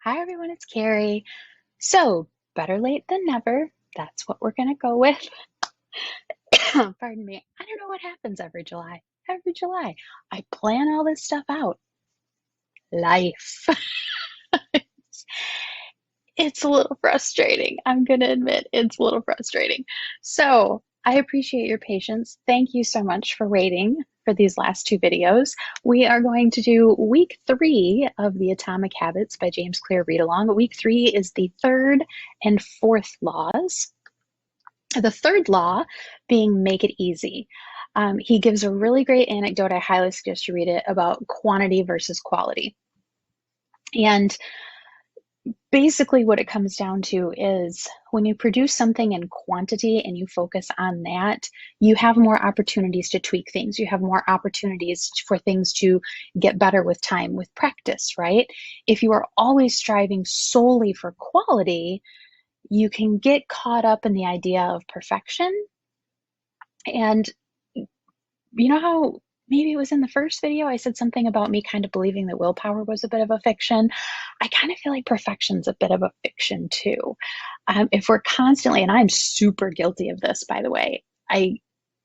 Hi everyone, it's Carrie. So, better late than never. That's what we're gonna go with. Pardon me. I don't know what happens every July. Every July, I plan all this stuff out. Life. It's a little frustrating. I'm gonna admit it's a little frustrating. So, I appreciate your patience. Thank you so much for waiting for these last two videos. We are going to do week 3 of the Atomic Habits by James Clear Readalong. Week 3 is the third and fourth laws. The third law being make it easy. He gives a really great anecdote. I highly suggest you read it about quantity versus quality. And basically, what it comes down to is when you produce something in quantity and you focus on that, you have more opportunities to tweak things. You have more opportunities for things to get better with time, with practice, right? If you are always striving solely for quality, you can get caught up in the idea of perfection. And you know how maybe it was in the first video I said something about me kind of believing that willpower was a bit of a fiction? I kind of feel like perfection's a bit of a fiction too. If we're constantly, and I'm super guilty of this, by the way,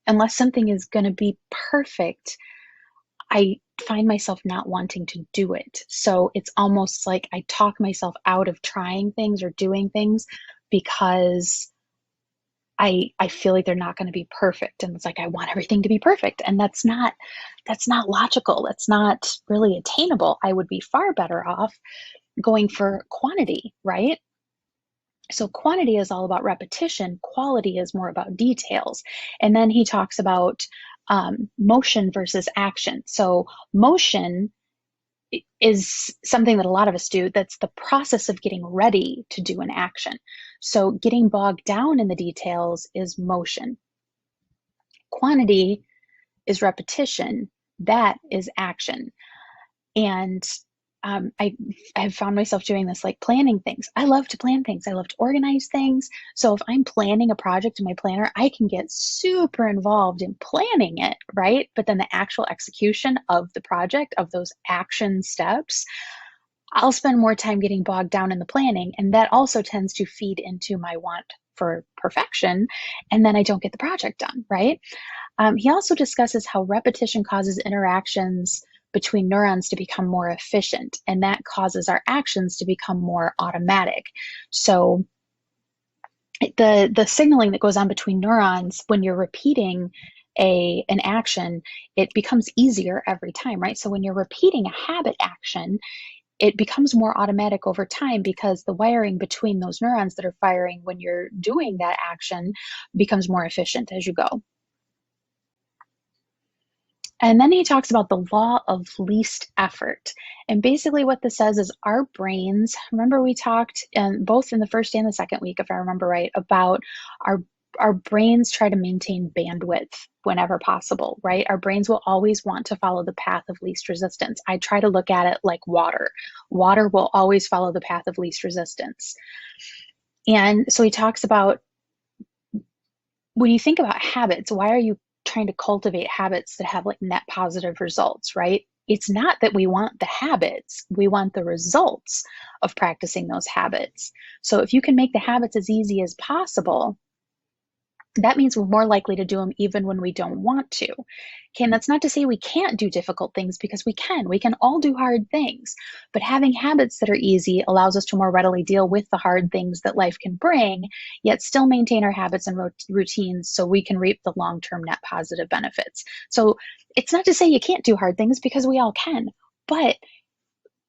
unless something is going to be perfect, I find myself not wanting to do it. So it's almost like I talk myself out of trying things or doing things because I feel like they're not going to be perfect. And it's like I want everything to be perfect. And that's not logical. That's not really attainable. I would be far better off going for quantity, right? So quantity is all about repetition. Quality is more about details. And then he talks about motion versus action. So motion is something that a lot of us do. That's the process of getting ready to do an action. So getting bogged down in the details is motion. Quantity is repetition. That is action. And I've found myself doing this, like planning things. I love to plan things. I love to organize things. So if I'm planning a project in my planner, I can get super involved in planning it, right? But then the actual execution of the project, of those action steps, I'll spend more time getting bogged down in the planning. And that also tends to feed into my want for perfection. And then I don't get the project done, right? He also discusses how repetition causes interactions between neurons to become more efficient, and that causes our actions to become more automatic. So the signaling that goes on between neurons when you're repeating an action, it becomes easier every time, right? So when you're repeating a habit action, it becomes more automatic over time because the wiring between those neurons that are firing when you're doing that action becomes more efficient as you go. And then he talks about the law of least effort. And basically what this says is our brains, remember we talked both in the first and the second week, if I remember right, about our brains try to maintain bandwidth whenever possible, right? Our brains will always want to follow the path of least resistance. I try to look at it like water. Water will always follow the path of least resistance. And so he talks about when you think about habits, why are you trying to cultivate habits that have like net positive results, right? It's not that we want the habits, we want the results of practicing those habits. So if you can make the habits as easy as possible, that means we're more likely to do them even when we don't want to. Okay, and that's not to say we can't do difficult things, because we can. We can all do hard things. But having habits that are easy allows us to more readily deal with the hard things that life can bring, yet still maintain our habits and routines so we can reap the long-term net positive benefits. So it's not to say you can't do hard things, because we all can. But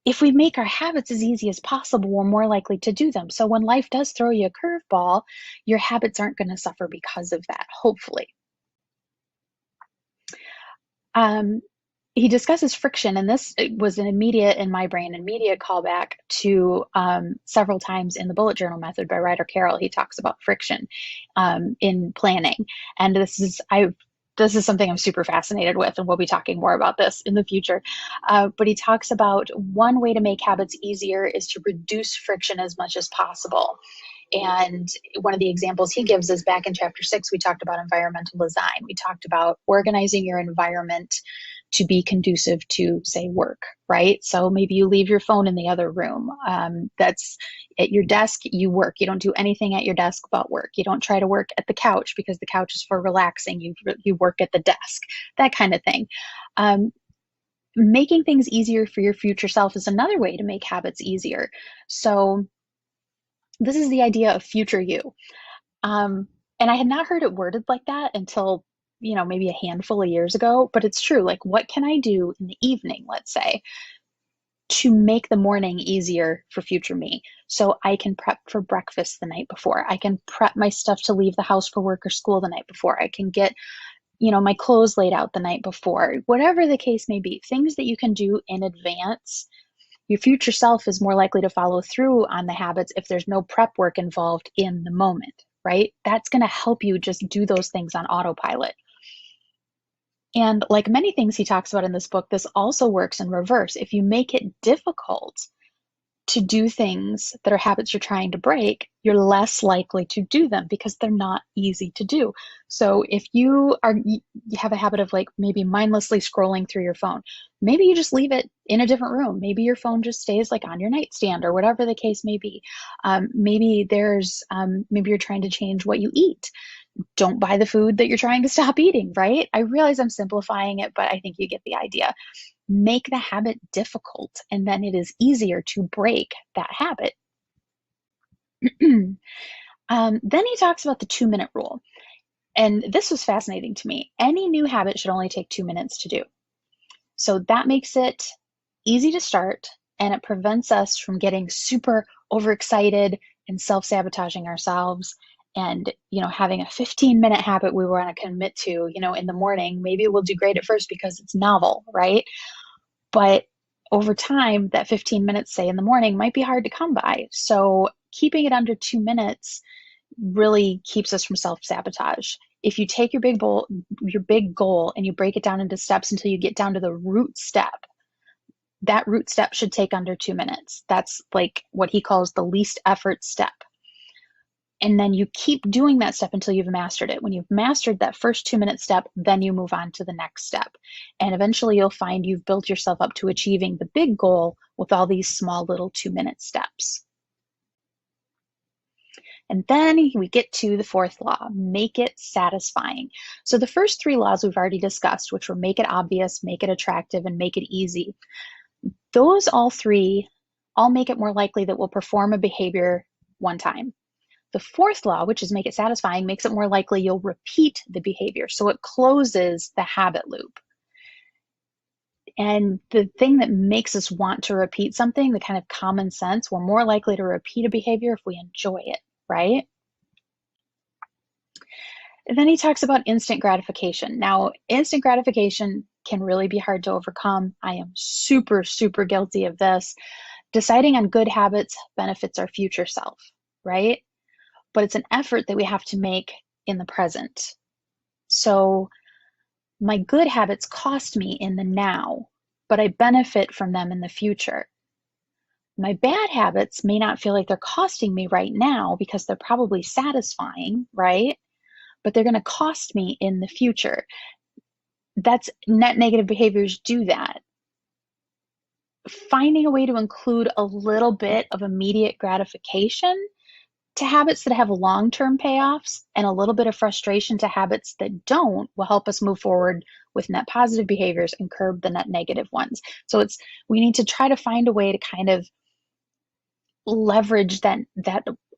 if we make our habits as easy as possible, we're more likely to do them. So when life does throw you a curveball, your habits aren't going to suffer because of that, hopefully. He discusses friction, and this was an immediate, in my brain, immediate callback to several times in the bullet journal method by Ryder Carroll. He talks about friction in planning. And this is something I'm super fascinated with, and we'll be talking more about this in the future. But he talks about one way to make habits easier is to reduce friction as much as possible. And one of the examples he gives is back in chapter 6, we talked about environmental design. We talked about organizing your environment to be conducive to, say, work, right? So maybe you leave your phone in the other room. That's at your desk, you work. You don't do anything at your desk but work. You don't try to work at the couch because the couch is for relaxing. You work at the desk, that kind of thing. Making things easier for your future self is another way to make habits easier. So this is the idea of future you. And I had not heard it worded like that until, maybe a handful of years ago, but it's true. Like, what can I do in the evening, let's say, to make the morning easier for future me? So I can prep for breakfast the night before. I can prep my stuff to leave the house for work or school the night before. I can get, my clothes laid out the night before. Whatever the case may be, things that you can do in advance. Your future self is more likely to follow through on the habits if there's no prep work involved in the moment, right? That's going to help you just do those things on autopilot. And like many things he talks about in this book, this also works in reverse. If you make it difficult to do things that are habits you're trying to break, you're less likely to do them because they're not easy to do. So if you have a habit of like maybe mindlessly scrolling through your phone, maybe you just leave it in a different room. Maybe your phone just stays like on your nightstand or whatever the case may be. Maybe you're trying to change what you eat. Don't buy the food that you're trying to stop eating, right? I realize I'm simplifying it, but I think you get the idea. Make the habit difficult, and then it is easier to break that habit. Then he talks about the 2-minute rule. And this was fascinating to me. Any new habit should only take 2 minutes to do. So that makes it easy to start, and it prevents us from getting super overexcited and self-sabotaging ourselves. And, having a 15-minute habit we want to commit to, in the morning, maybe we'll do great at first because it's novel, right? But over time, that 15 minutes, say in the morning, might be hard to come by. So keeping it under 2 minutes really keeps us from self-sabotage. If you take your big goal and you break it down into steps until you get down to the root step, that root step should take under 2 minutes. That's like what he calls the least effort step. And then you keep doing that step until you've mastered it. When you've mastered that first 2-minute step, then you move on to the next step. And eventually you'll find you've built yourself up to achieving the big goal with all these small little 2-minute steps. And then we get to the 4th law, make it satisfying. So the first 3 laws we've already discussed, which were make it obvious, make it attractive, and make it easy. Those all 3 make it more likely that we'll perform a behavior one time. The 4th law, which is make it satisfying, makes it more likely you'll repeat the behavior. So it closes the habit loop. And the thing that makes us want to repeat something, the kind of common sense, we're more likely to repeat a behavior if we enjoy it, right? And then he talks about instant gratification. Now, instant gratification can really be hard to overcome. I am super, super guilty of this. Deciding on good habits benefits our future self, right? But it's an effort that we have to make in the present. So my good habits cost me in the now, but I benefit from them in the future. My bad habits may not feel like they're costing me right now because they're probably satisfying, right? But they're going to cost me in the future. That's net negative behaviors do that. Finding a way to include a little bit of immediate gratification to habits that have long-term payoffs and a little bit of frustration to habits that don't will help us move forward with net positive behaviors and curb the net negative ones. So we need to try to find a way to kind of leverage that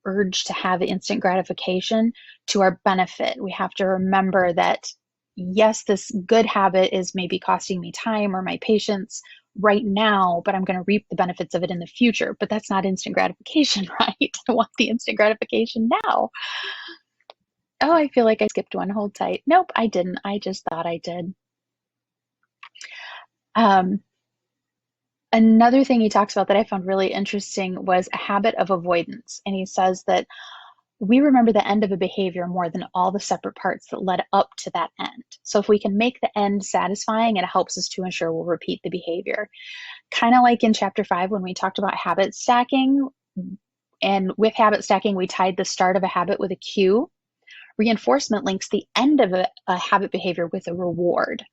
urge to have instant gratification to our benefit. We have to remember that, yes, this good habit is maybe costing me time or my patience right now, but I'm going to reap the benefits of it in the future. But that's not instant gratification, right? I want the instant gratification now. Oh, I feel like I skipped one. Hold tight. Nope, I didn't. I just thought I did. Another thing he talks about that I found really interesting was a habit of avoidance. And he says that we remember the end of a behavior more than all the separate parts that led up to that end. So if we can make the end satisfying, it helps us to ensure we'll repeat the behavior. Kind of like in chapter 5 when we talked about habit stacking. And with habit stacking, we tied the start of a habit with a cue. Reinforcement links the end of a habit behavior with a reward.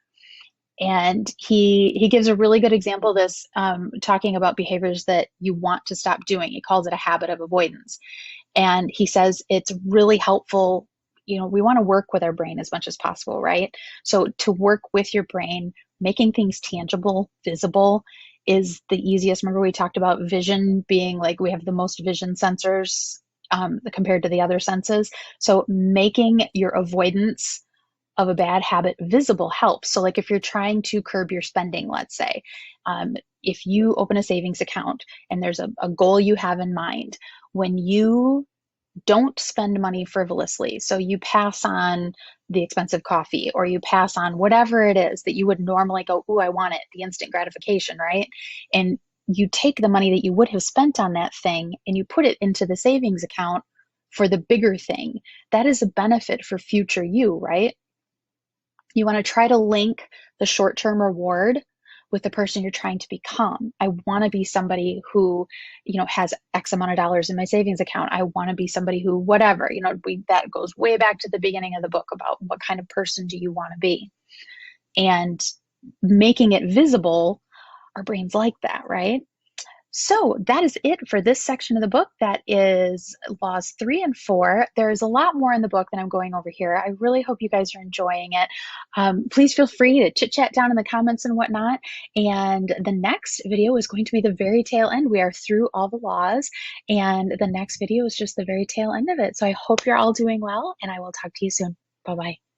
And he gives a really good example of this, talking about behaviors that you want to stop doing. He calls it a habit of avoidance. And he says it's really helpful. We want to work with our brain as much as possible, right? So to work with your brain, making things tangible, visible is the easiest. Remember, we talked about vision being like we have the most vision sensors compared to the other senses. So making your avoidance of a bad habit visible helps. So, like if you're trying to curb your spending, let's say, if you open a savings account and there's a goal you have in mind, when you don't spend money frivolously, so you pass on the expensive coffee or you pass on whatever it is that you would normally go, "Ooh, I want it," the instant gratification, right? And you take the money that you would have spent on that thing and you put it into the savings account for the bigger thing. That is a benefit for future you, right? You want to try to link the short-term reward with the person you're trying to become. I want to be somebody who, has X amount of dollars in my savings account. I want to be somebody who, whatever, that goes way back to the beginning of the book about what kind of person do you want to be? And making it visible, our brains like that, right? So that is it for this section of the book. That is laws 3 and 4. There's a lot more in the book that I'm going over here. I really hope you guys are enjoying it. Please feel free to chit chat down in the comments and whatnot. And the next video is going to be the very tail end. We are through all the laws, and the next video is just the very tail end of it. So I hope you're all doing well, and I will talk to you soon. Bye-bye.